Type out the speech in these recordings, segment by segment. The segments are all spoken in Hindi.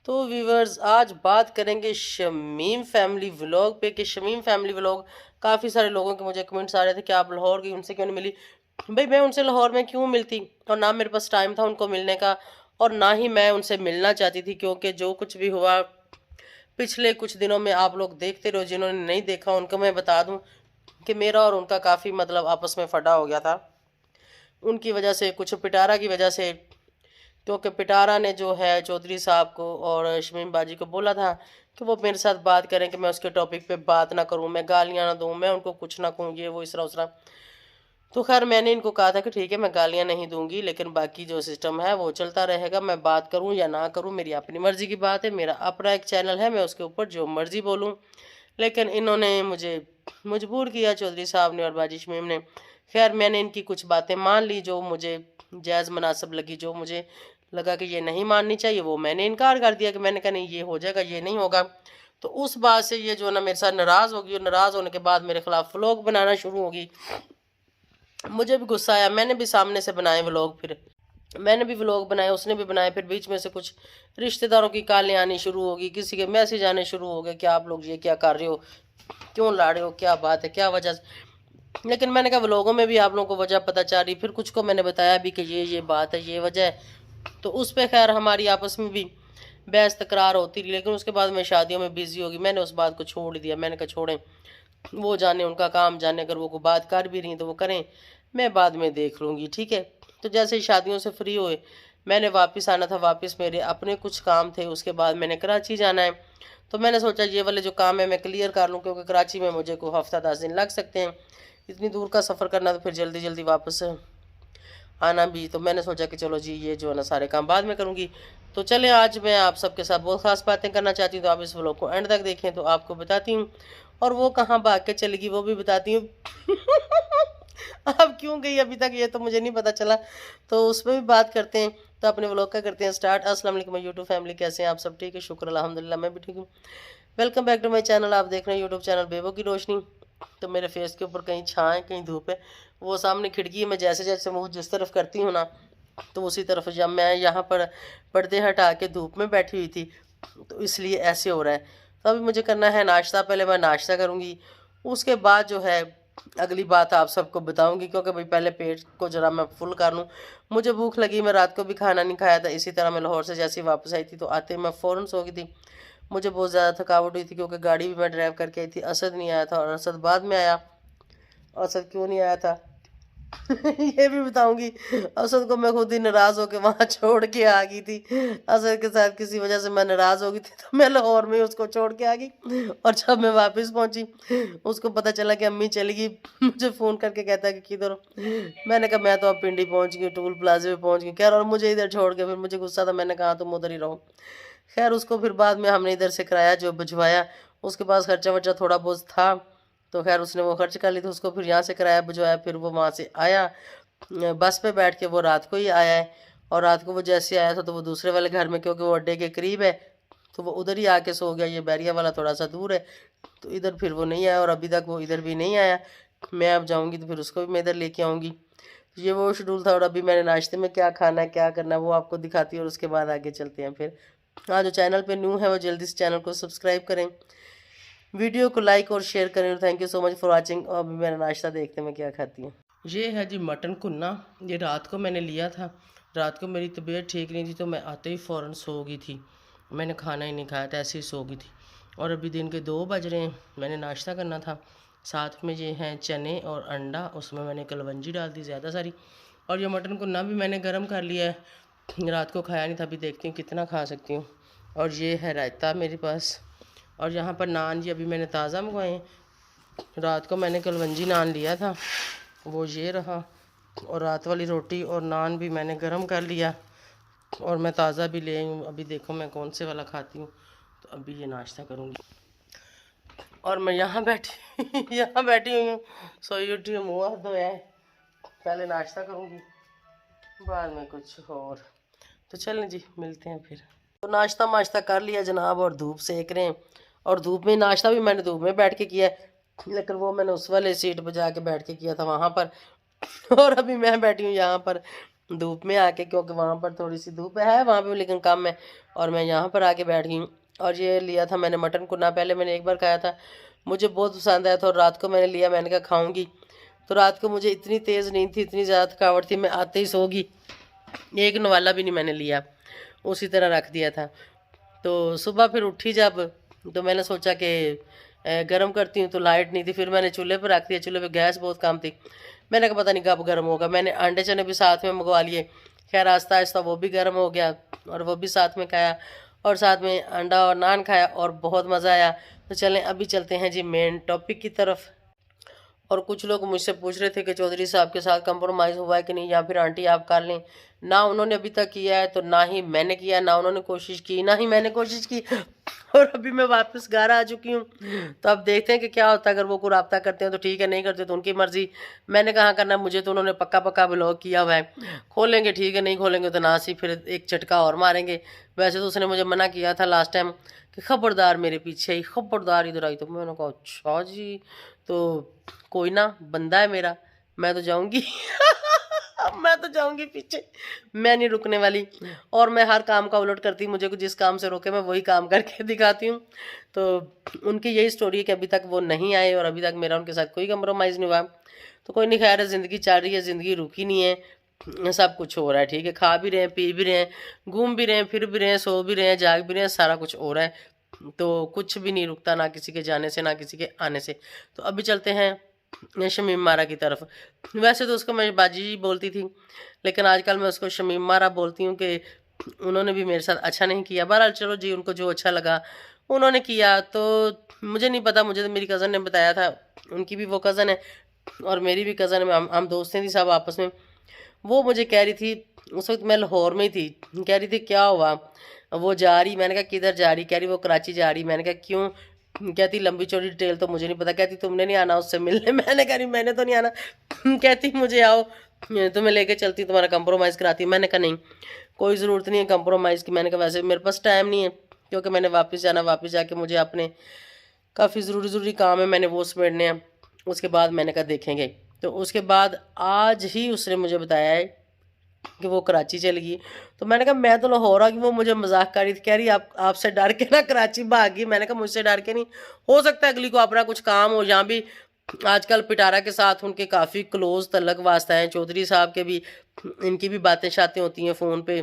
तो व्यूवर्स आज बात करेंगे शमीम फैमिली व्लॉग पे कि शमीम फैमिली व्लॉग काफ़ी सारे लोगों के मुझे कमेंट्स आ रहे थे कि आप लाहौर गई उनसे क्यों नहीं मिली। भाई मैं उनसे लाहौर में क्यों मिलती, और ना मेरे पास टाइम था उनको मिलने का, और ना ही मैं उनसे मिलना चाहती थी, क्योंकि जो कुछ भी हुआ पिछले कुछ दिनों में आप लोग देखते रहो। जिन्होंने नहीं देखा उनको मैं बता दूं कि मेरा और उनका काफ़ी मतलब आपस में फटा हो गया था, उनकी वजह से, कुछ पिटारा की वजह से। क्योंकि पिटारा ने जो है चौधरी साहब को और शमीम बाजी को बोला था कि वो मेरे साथ बात करें, कि मैं उसके टॉपिक पे बात ना करूं, मैं गालियां ना दूं, मैं उनको कुछ ना कहूं, ये वो इसरा उसरा। तो खैर मैंने इनको कहा था कि ठीक है मैं गालियां नहीं दूंगी, लेकिन बाकी जो सिस्टम है वो चलता रहेगा, मैं बात करूं या ना करूं मेरी अपनी मर्जी की बात है, मेरा अपना एक चैनल है, मैं उसके ऊपर जो मर्जी बोलूं। लेकिन इन्होंने मुझे मजबूर किया, चौधरी साहब ने और बाजी शमीम ने। खैर मैंने इनकी कुछ बातें मान ली जो मुझे जायज़ मुनासिब लगी, जो मुझे लगा कि ये नहीं माननी चाहिए वो मैंने इनकार कर दिया, कि मैंने कहा नहीं ये हो जाएगा, ये नहीं होगा। तो उस बात से ये जो ना मेरे साथ नाराज़ होगी, और नाराज़ होने के बाद मेरे खिलाफ व्लॉग बनाना शुरू होगी। मुझे भी गुस्सा आया, मैंने भी सामने से बनाए व्लॉग, फिर मैंने भी व्लॉग बनाए, उसने भी बनाए। फिर बीच में से कुछ रिश्तेदारों की कॉलें आनी शुरू होगी, किसी के मैसेज आने शुरू हो गए कि आप लोग ये क्या कर रहे हो, क्यों ला रहे हो, क्या बात है, क्या वजह से। लेकिन मैंने कहा व्लॉगों में भी आप लोगों को वजह पता चल रही, फिर कुछ को मैंने बताया भी कि ये बात है, ये वजह है। तो उस पर खैर हमारी आपस में भी बहस तकरार होती रही, लेकिन उसके बाद मैं शादियों में बिजी होगी, मैंने उस बात को छोड़ दिया। मैंने कहा छोड़ें, वो जाने, उनका काम जाने, अगर वो को बात कर भी रही तो वो करें, मैं बाद में देख लूँगी, ठीक है। तो जैसे ही शादियों से फ्री हुए, मैंने वापस आना था, वापस मेरे अपने कुछ काम थे, उसके बाद मैंने कराची जाना है। तो मैंने सोचा ये वाले जो काम है मैं क्लियर कर लूँ, क्योंकि कराची में मुझे को हफ्ता 10 दिन लग सकते हैं, इतनी दूर का सफ़र करना, तो फिर जल्दी जल्दी वापस आना भी। तो मैंने सोचा कि चलो जी ये जो है ना सारे काम बाद में करूँगी। तो चले आज मैं आप सबके साथ बहुत ख़ास बातें करना चाहती हूँ, तो आप इस व्लॉग को एंड तक देखें तो आपको बताती हूँ, और वो कहाँ भाग के चलेगी वो भी बताती हूँ। अब क्यों गई अभी तक ये तो मुझे नहीं पता चला, तो उस पर भी बात करते हैं। तो अपने व्लॉग का करते हैं स्टार्ट। अस्सलाम वालेकुम यूट्यूब फैमिली, कैसे हैं आप सब? ठीक है, शुक्र अल्हम्दुलिल्लाह, मैं भी ठीक हूँ। Welcome back to my channel. आप देख रहे हैं यूट्यूब चैनल बेबो की रोशनी। तो मेरे फेस के ऊपर कहीं छाँ है, कहीं धूप है, वो सामने खिड़की है, मैं जैसे जैसे मुँह जिस तरफ करती हूँ ना, तो उसी तरफ, जब मैं यहाँ पर पर्दे हटा के धूप में बैठी हुई थी, तो इसलिए ऐसे हो रहा है। तो अभी मुझे करना है नाश्ता, पहले मैं नाश्ता करूँगी, उसके बाद जो है अगली बात आप सबको बताऊंगी, क्योंकि भाई पहले पेट को ज़रा मैं फुल कर लूँ। मुझे भूख लगी, मैं रात को भी खाना नहीं खाया था। इसी तरह मैं लाहौर से जैसे ही वापस आई थी तो आते मैं फ़ौरन सो गई थी। मुझे बहुत ज़्यादा थकावट हुई थी, क्योंकि गाड़ी भी मैं ड्राइव करके आई थी। असद नहीं आया था, और असद बाद में आया। असद क्यों नहीं आया था ये भी बताऊंगी। असद को मैं खुद ही नाराज़ होकर वहाँ छोड़ के आ गई थी। असद के साथ किसी वजह से मैं नाराज़ हो गई थी, तो मैं लाहौर में उसको छोड़ के आ गई। और जब मैं वापस पहुंची, उसको पता चला कि अम्मी चली गई। मुझे फ़ोन करके कहता है कि किधर हो। मैंने कहा मैं तो अब पिंडी पहुंच गई, टूल प्लाजे पे पहुंच गई। कह रहा और मुझे इधर छोड़ के, फिर मुझे गुस्सा था, मैंने कहा तुम उधर ही रहो। खैर उसको फिर बाद में हमने इधर से किराया जो भिजवाया, उसके पास खर्चा वर्चा थोड़ा बहुत था, तो खैर उसने वो खर्च कर ली, तो उसको फिर यहाँ से किराया भिजवाया। फिर वो वहाँ से आया, बस पे बैठ के वो रात को ही आया है। और रात को वो जैसे आया था तो वो दूसरे वाले घर में, क्योंकि वो अड्डे के करीब है, तो वो उधर ही आके सो गया। ये बैरिया वाला थोड़ा सा दूर है, तो इधर फिर वो नहीं आया, और अभी तक वो इधर भी नहीं आया। मैं अब जाऊँगी तो फिर उसको भी मैं इधर लेके आऊँगी। तो ये वो शेड्यूल था। और अभी मैंने नाश्ते में क्या खाना है, क्या करना है, वो आपको दिखाती हूँ, और उसके बाद आगे चलते हैं। फिर हाँ, जो चैनल पे न्यू है वो जल्दी से चैनल को सब्सक्राइब करें, वीडियो को लाइक और शेयर करें। Thank you so much for watching. और अभी मेरा नाश्ता देखते हैं मैं क्या खाती हूँ। ये है जी मटन कुन्ना। ये रात को मैंने लिया था, रात को मेरी तबीयत ठीक नहीं थी, तो मैं आते ही फ़ौरन सो गई थी। मैंने खाना ही नहीं खाया था, ऐसे ही सो गई थी। और अभी दिन के 2 बज रहे हैं, मैंने नाश्ता करना था। साथ में ये हैं चने और अंडा, उसमें मैंने कलवंजी डाल दी ज़्यादा सारी। और ये मटन कुन्ना भी मैंने गर्म कर लिया है, रात को खाया नहीं था, अभी देखती हूँ कितना खा सकती हूँ। और ये है रायता मेरे पास। और यहाँ पर नान, ये अभी मैंने ताज़ा मंगवाए हैं, रात को मैंने कलवंजी नान लिया था, वो ये रहा। और रात वाली रोटी और नान भी मैंने गरम कर लिया, और मैं ताज़ा भी ले आई हूँ। अभी देखो मैं कौन से वाला खाती हूँ। तो अभी ये नाश्ता करूँगी, और मैं यहाँ बैठी यहाँ बैठी हुई हूँ, सोई उठी हूँ, मुँह हाथ धोया है। पहले नाश्ता करूँगी, बाद में कुछ और। तो चलें जी, मिलते हैं फिर। तो नाश्ता माश्ता कर लिया जनाब, और धूप सेक रहे हैं। और धूप में नाश्ता भी मैंने धूप में बैठ के किया है, लेकिन वो मैंने उस वाले सीट पर जाके बैठ के किया था वहाँ पर। और अभी मैं बैठी हूँ यहाँ पर धूप में आके, क्योंकि वहाँ पर थोड़ी सी धूप है वहाँ पे लेकिन कम है, और मैं यहाँ पर आके बैठ गई हूँ। और ये लिया था मैंने मटन को ना, पहले मैंने एक बार खाया था, मुझे बहुत पसंद आया था और रात को मैंने लिया, मैंने कहा खाऊंगी। तो रात को मुझे इतनी तेज़ नींद थी, इतनी ज़्यादा थकावट थी, मैं आते ही सो गई, एक नवाला भी नहीं मैंने लिया, उसी तरह रख दिया था। तो सुबह फिर उठी जब, तो मैंने सोचा कि गर्म करती हूँ, तो लाइट नहीं थी, फिर मैंने चूल्हे पर रख दिया, चूल्हे पर गैस बहुत कम थी। मैंने कहा पता नहीं कब गर्म होगा, मैंने अंडे चने भी साथ में मंगवा लिए, खैर आहिस्ता आहिस्ता वो भी गर्म हो गया और वो भी साथ में खाया, और साथ में अंडा और नान खाया और बहुत मज़ा आया। तो चलें अभी चलते हैं जी मेन टॉपिक की तरफ। और कुछ लोग मुझसे पूछ रहे थे कि चौधरी साहब के साथ कंप्रोमाइज़ हुआ है कि नहीं, या फिर आंटी आप कर लें। ना उन्होंने अभी तक किया है, तो ना ही मैंने किया, ना उन्होंने कोशिश की, ना ही मैंने कोशिश की। और अभी मैं वापस घर आ चुकी हूँ। तो अब देखते हैं कि क्या होता है, अगर वो कोई रब्ता करते हैं तो ठीक है, नहीं करते तो उनकी मर्ज़ी। मैंने कहाँ करना, मुझे तो उन्होंने पक्का पक्का ब्लॉक किया हुआ है, खोलेंगे ठीक है, नहीं खोलेंगे तो ना सी, फिर एक झटका और मारेंगे। वैसे तो उसने मुझे मना किया था लास्ट टाइम कि खबरदार मेरे पीछे ही, खबरदार इधर आई, तो मैंने कहा अच्छा जी, तो कोई ना, बंदा है मेरा, मैं तो जाऊंगी। मैं तो जाऊंगी पीछे, मैं नहीं रुकने वाली। और मैं हर काम का उलट करती हूँ, मुझे को जिस काम से रोके मैं वही काम करके दिखाती हूँ। तो उनकी यही स्टोरी है कि अभी तक वो नहीं आए और अभी तक मेरा उनके साथ कोई कंप्रोमाइज़ नहीं हुआ। तो कोई नहीं, खैर है, ज़िंदगी चल रही है, ज़िंदगी रुकी नहीं है, सब कुछ हो रहा है, ठीक है, खा भी रहे हैं, पी भी रहे हैं, घूम भी रहे हैं, फिर भी रहे हैं, सो भी रहे हैं, जाग भी रहे हैं, सारा कुछ हो रहा है। तो कुछ भी नहीं रुकता, ना किसी के जाने से ना किसी के आने से। तो अभी चलते हैं शमीम मारा की तरफ। वैसे तो उसको मैं बाजी जी बोलती थी, लेकिन आजकल मैं उसको शमीम मारा बोलती हूँ कि उन्होंने भी मेरे साथ अच्छा नहीं किया। बहरहाल चलो जी, उनको जो अच्छा लगा उन्होंने किया, तो मुझे नहीं पता, मुझे तो मेरी कज़न ने बताया था, उनकी भी वो कज़न है और मेरी भी कज़न है, हम दोस्तें थी सब आपस में। वो मुझे कह रही थी, उस वक्त मैं लाहौर में ही थी, कह रही थी क्या हुआ, वो जा रही, मैंने कहा किधर जा रही, कह रही वो कराची जा रही, मैंने कहा क्यों, कहती लंबी चौड़ी डिटेल तो मुझे नहीं पता, कहती तुमने नहीं आना उससे मिलने। मैंने कहा मैंने तो नहीं आना। कहती मुझे आओ, तुम्हें लेके चलती, तुम्हारा कंप्रोमाइज़ कराती। मैंने कहा नहीं, कोई ज़रूरत नहीं है कंप्रोमाइज़ की। मैंने कहा वैसे मेरे पास टाइम नहीं है, क्योंकि मैंने वापस जाना, वापस जाके मुझे अपने काफ़ी ज़रूरी काम है, मैंने वो समेटने हैं। उसके बाद मैंने कहा देखेंगे। तो उसके बाद आज ही उसने मुझे बताया है कि वो कराची चली गई। तो मैंने कहा मैं तो लाहौर आ गई, वो मुझे मजाक कर रही थी, कह रही आप आपसे डर के ना कराची भाग गई। मैंने कहा मुझसे डर के नहीं, हो सकता है अगली को अपना कुछ काम हो। यहाँ भी आजकल पिटारा के साथ उनके काफ़ी क्लोज तलक वास्ता हैं, चौधरी साहब के भी, इनकी भी बातें शातें होती हैं फ़ोन पे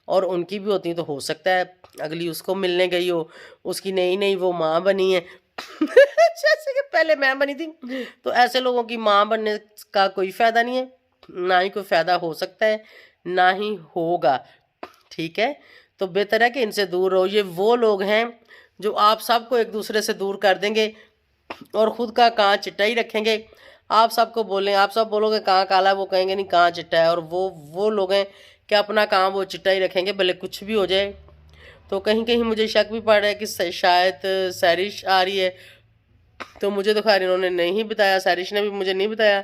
और उनकी भी होती हैं। तो हो सकता है अगली उसको मिलने गई हो, उसकी नई नई वो माँ बनी है। जैसे कि पहले मैं बनी थी। तो ऐसे लोगों की माँ बनने का कोई फ़ायदा नहीं है, ना ही कोई फ़ायदा हो सकता है, ना ही होगा, ठीक है। तो बेहतर है कि इनसे दूर रहो। ये वो लोग हैं जो आप सबको एक दूसरे से दूर कर देंगे और ख़ुद का कहाँ चिट्टा ही रखेंगे। आप सबको बोलें, आप सब बोलोगे कहाँ काला है, वो कहेंगे नहीं कहाँ चिट्टा है। और वो लोग हैं कि अपना काम वो चिट्टा ही रखेंगे, भले कुछ भी हो जाए। तो कहीं कहीं मुझे शक भी पड़ रहा है कि शायद सैरिश आ रही है। तो मुझे तो खैर इन्होंने नहीं बताया, सैरिश ने भी मुझे नहीं बताया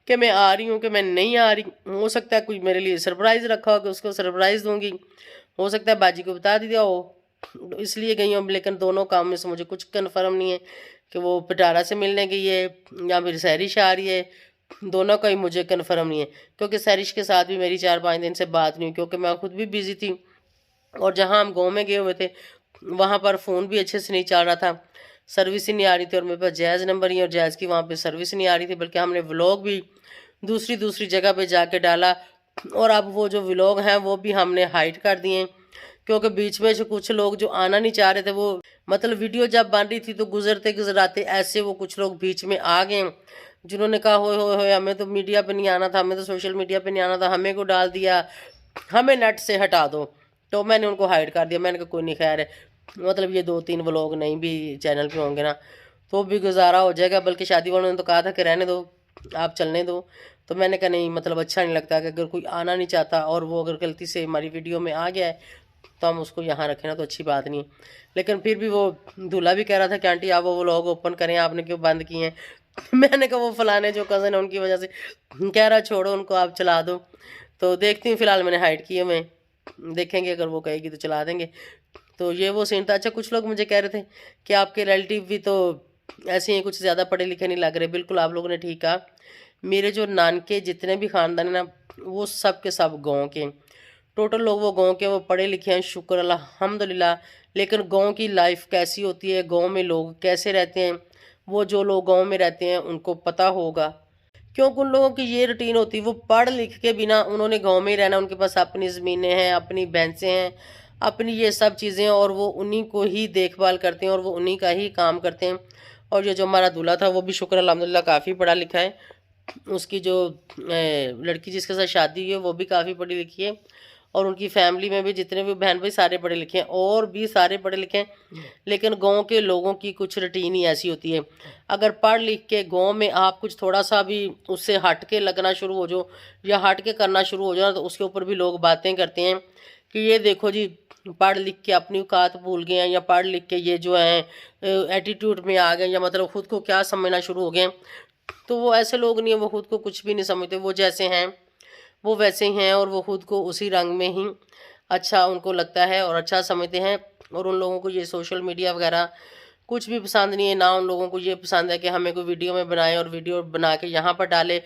कि मैं आ रही हूँ कि मैं नहीं आ रही। हो सकता है कोई मेरे लिए सरप्राइज़ रखा हो कि उसको सरप्राइज़ दूंगी, हो सकता है बाजी को बता दिया हो, इसलिए गई हूँ। लेकिन दोनों काम में से मुझे कुछ कन्फर्म नहीं है कि वो पिटारा से मिलने गई है या फिर सैरिश आ रही है, दोनों का ही मुझे कन्फर्म नहीं है। क्योंकि सैरिश के साथ भी मेरी 4-5 दिन से बात नहीं हुई, क्योंकि मैं खुद भी बिज़ी थी और जहाँ हम गाँव में गए हुए थे वहाँ पर फ़ोन भी अच्छे से नहीं चल रहा था, सर्विस ही नहीं आ रही थी, और मेरे पास जैज़ नंबर ही और जैज़ की वहाँ पे सर्विस नहीं आ रही थी। बल्कि हमने व्लॉग भी दूसरी जगह पे जाके डाला, और अब वो जो व्लॉग हैं वो भी हमने हाइड कर दिए, क्योंकि बीच में जो कुछ लोग जो आना नहीं चाह रहे थे, वो मतलब वीडियो जब बन रही थी तो गुजरते गुजराते ऐसे वो कुछ लोग बीच में आ गए, जिन्होंने कहा हो हमें तो मीडिया पे नहीं आना था, हमें तो सोशल मीडिया पे नहीं आना था, हमें को डाल दिया, हमें नेट से हटा दो। तो मैंने उनको हाइड कर दिया। मैंने कहा कोई नहीं, खैर है, मतलब ये 2-3 व्लॉग नहीं भी चैनल पे होंगे ना तो भी गुजारा हो जाएगा। बल्कि शादी वालों ने तो कहा था कि रहने दो, आप चलने दो। तो मैंने कहा नहीं, मतलब अच्छा नहीं लगता कि अगर कोई आना नहीं चाहता और वो अगर गलती से हमारी वीडियो में आ गया है तो हम उसको यहाँ रखें ना, तो अच्छी बात नहीं है। लेकिन फिर भी वो दूल्हा भी कह रहा था कि आंटी आप वो व्लॉग ओपन करें, आपने क्यों बंद किए हैं। मैंने कहा वो फलाने जो कज़न है उनकी वजह से, कह रहा छोड़ो उनको, आप चला दो। तो देखती हूँ, फ़िलहाल मैंने हाइड किए, मैं देखेंगे अगर वो कहेगी तो चला देंगे। तो ये वो सीन था। अच्छा, कुछ लोग मुझे कह रहे थे कि आपके रिलेटिव भी तो ऐसे ही कुछ ज़्यादा पढ़े लिखे नहीं लग रहे। बिल्कुल आप लोगों ने ठीक कहा, मेरे जो नानके जितने भी ख़ानदान हैं ना, वो सब के सब गाँव के, टोटल लोग वो गाँव के, वो पढ़े लिखे हैं, शुक्र अल्हम्दुलिल्लाह। लेकिन गाँव की लाइफ कैसी होती है, गाँव में लोग कैसे रहते हैं, वो जो लोग गाँव में रहते हैं उनको पता होगा, क्योंकि उन लोगों की ये रूटीन होती है। वो पढ़ लिख के बिना, उन्होंने गाँव में ही रहना, उनके पास अपनी ज़मीनें हैं, अपनी भैंसें हैं, अपनी ये सब चीज़ें, और वो उन्हीं को ही देखभाल करते हैं और वो उन्हीं का ही काम करते हैं। और ये जो हमारा दूल्हा था वो भी शुक्र अल्हम्दुलिल्लाह काफ़ी पढ़ा लिखा है। उसकी जो लड़की जिसके साथ शादी हुई है वो भी काफ़ी पढ़ी लिखी है, और उनकी फैमिली में भी जितने भी बहन भाई सारे पढ़े लिखे हैं, और भी सारे पढ़े लिखे हैं। लेकिन गांव के लोगों की कुछ रूटीन ही ऐसी होती है, अगर पढ़ लिख के गांव में आप कुछ थोड़ा सा भी उससे हट के लगना शुरू हो जाओ या हट के करना शुरू हो जाओ, तो उसके ऊपर भी लोग बातें करते हैं कि ये देखो जी, पढ़ लिख के अपनी औकात भूल गए हैं, या पढ़ लिख के ये जो है एटीट्यूड में आ गए, या मतलब खुद को क्या समझना शुरू हो गए। तो वो ऐसे लोग नहीं है, वो खुद को कुछ भी नहीं समझते, वो जैसे हैं वो वैसे ही हैं, और वो खुद को उसी रंग में ही अच्छा उनको लगता है और अच्छा समझते हैं। और उन लोगों को ये सोशल मीडिया वगैरह कुछ भी पसंद नहीं है, ना उन लोगों को ये पसंद है कि हमें कोई वीडियो में बनाए और वीडियो बना के यहाँ पर डाले।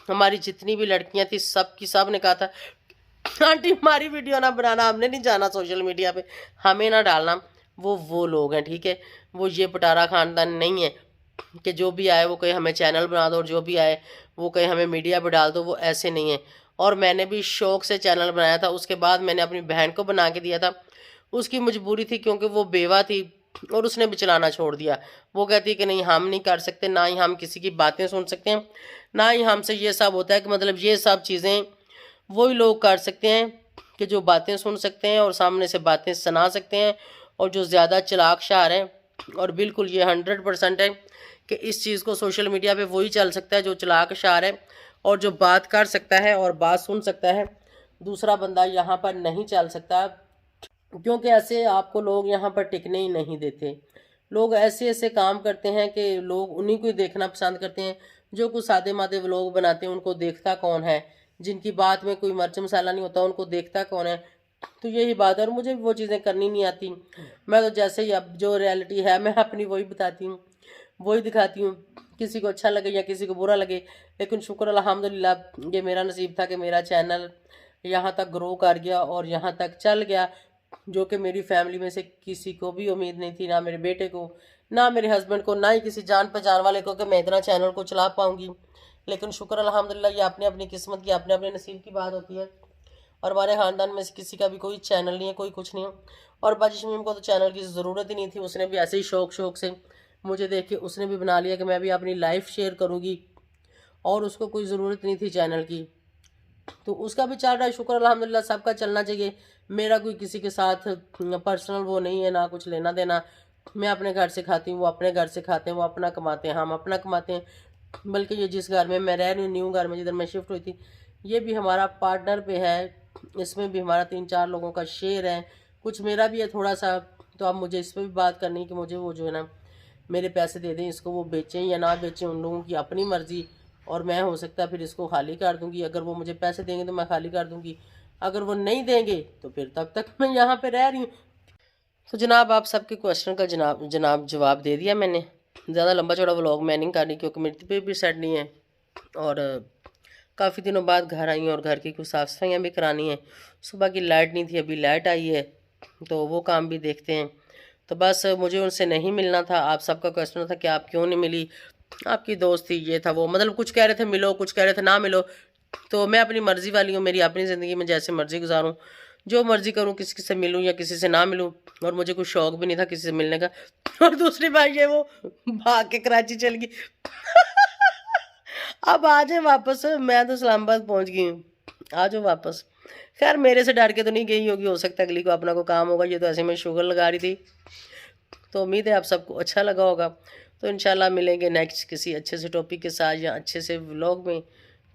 हमारी जितनी भी लड़कियाँ थी सब की सब ने कहा था, आंटी हमारी वीडियो ना बनाना, हमने नहीं जाना सोशल मीडिया पे, हमें ना डालना। वो लोग हैं, ठीक है, वो ये पटारा ख़ानदान नहीं है कि जो भी आए वो कहे हमें चैनल बना दो, और जो भी आए वो कहे हमें मीडिया पे डाल दो, वो ऐसे नहीं है। और मैंने भी शौक़ से चैनल बनाया था, उसके बाद मैंने अपनी बहन को बना के दिया था। उसकी मजबूरी थी क्योंकि वो बेवा थी, और उसने भी चलाना छोड़ दिया। वो कहती कि नहीं हम नहीं कर सकते, ना ही हम किसी की बातें सुन सकते हैं, ना ही हमसे ये सब होता है कि मतलब ये सब चीज़ें वही लोग कर सकते हैं कि जो बातें सुन सकते हैं और सामने से बातें सुना सकते हैं, और जो ज़्यादा चालाक शार हैं। और बिल्कुल ये 100% है कि इस चीज़ को सोशल मीडिया पे वही चल सकता है जो चालाक शार है, और जो बात कर सकता है और बात सुन सकता है। दूसरा बंदा यहाँ पर नहीं चल सकता, क्योंकि ऐसे आपको लोग यहाँ पर टिकने ही नहीं देते। लोग ऐसे ऐसे काम करते हैं कि लोग उन्हीं को ही देखना पसंद करते हैं। जो कुछ सादे मादे व्लॉग बनाते हैं उनको देखता कौन है, जिनकी बात में कोई मिर्च मसाला नहीं होता उनको देखता कौन है। तो यही बात है, और मुझे भी वो चीज़ें करनी नहीं आती। मैं तो जैसे ही अब जो रियलिटी है मैं अपनी वही बताती हूँ, वही दिखाती हूँ, किसी को अच्छा लगे या किसी को बुरा लगे। लेकिन शुक्र अल्हम्दुलिल्लाह ये मेरा नसीब था कि मेरा चैनल यहाँ तक ग्रो कर गया और यहाँ तक चल गया, जो कि मेरी फैमिली में से किसी को भी उम्मीद नहीं थी, ना मेरे बेटे को, ना मेरे हस्बैंड को, ना ही किसी जान पहचान वाले को, कि मैं इतना चैनल को चला पाऊँगी। लेकिन शुक्र अल्हम्दुलिल्लाह ये अपने अपनी किस्मत की, अपने अपने नसीब की बात होती है। और हमारे ख़ानदान में से किसी का भी कोई चैनल नहीं है, कोई कुछ नहीं है। और बाजी शमीम को तो चैनल की ज़रूरत ही नहीं थी, उसने भी ऐसे ही शौक़ से मुझे देख के उसने भी बना लिया कि मैं भी अपनी लाइफ शेयर करूँगी, और उसको कोई ज़रूरत नहीं थी चैनल की। तो उसका भी चल रहा है, शुक्र अल्हम्दुलिल्लाह, सबका चलना चाहिए। मेरा कोई किसी के साथ पर्सनल वो नहीं है, ना कुछ लेना देना। मैं अपने घर से खाती हूँ, वो अपने घर से खाते हैं, वो अपना कमाते हैं, हम अपना कमाते हैं। बल्कि ये जिस घर में मैं रह रही हूँ, न्यू घर में जिधर मैं शिफ्ट हुई थी, ये भी हमारा पार्टनर पे है, इसमें भी हमारा 3-4 लोगों का शेयर है, कुछ मेरा भी है थोड़ा सा। तो अब मुझे इस पर भी बात करनी है कि मुझे वो जो है ना मेरे पैसे दे दें, इसको वो बेचें या ना बेचें, उन लोगों की अपनी मर्ज़ी। और मैं हो सकता है फिर इसको खाली कर दूंगी, अगर वो मुझे पैसे देंगे तो मैं खाली कर दूंगी, अगर वो नहीं देंगे तो फिर तब तक मैं यहाँ पे रह रही हूँ। तो जनाब आप सबके क्वेश्चन का जनाब जवाब दे दिया मैंने। ज़्यादा लंबा चौड़ा व्लॉग मैं नहीं कर रही क्योंकि मेरी तबीयत भी सेट नहीं है, और काफ़ी दिनों बाद घर आई हैं और घर की कुछ साफ़ सफाइयाँ भी करानी है। सुबह की लाइट नहीं थी, अभी लाइट आई है, तो वो काम भी देखते हैं। तो बस मुझे उनसे नहीं मिलना था। आप सबका क्वेश्चन था कि आप क्यों नहीं मिली, आपकी दोस्त थी, ये था वो, मतलब कुछ कह रहे थे मिलो, कुछ कह रहे थे ना मिलो। तो मैं अपनी मर्ज़ी वाली हूँ, मेरी अपनी ज़िंदगी में जैसे मर्ज़ी गुजारूँ, जो मर्ज़ी करूँ, किसी से मिलूँ या किसी से ना मिलूँ। और मुझे कुछ शौक़ भी नहीं था किसी से मिलने का। और दूसरी बात ये, वो भाग के कराची चल गई। अब आ जाए वापस, मैं तो इस्लामाबाद पहुँच गई हूँ, आ जाओ वापस। खैर मेरे से डर के तो नहीं गई होगी, हो सकता है अगली को अपना को काम होगा, ये तो ऐसे में शुगर लगा रही थी। तो उम्मीद है आप सबको अच्छा लगा होगा। तो इंशाल्लाह मिलेंगे नेक्स्ट किसी अच्छे से टॉपिक के साथ या अच्छे से व्लॉग में।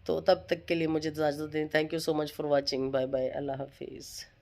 तो तब तक के लिए मुझे इजाज़त दें। Thank you so much for watching. Bye bye, अल्लाह हाफिज़।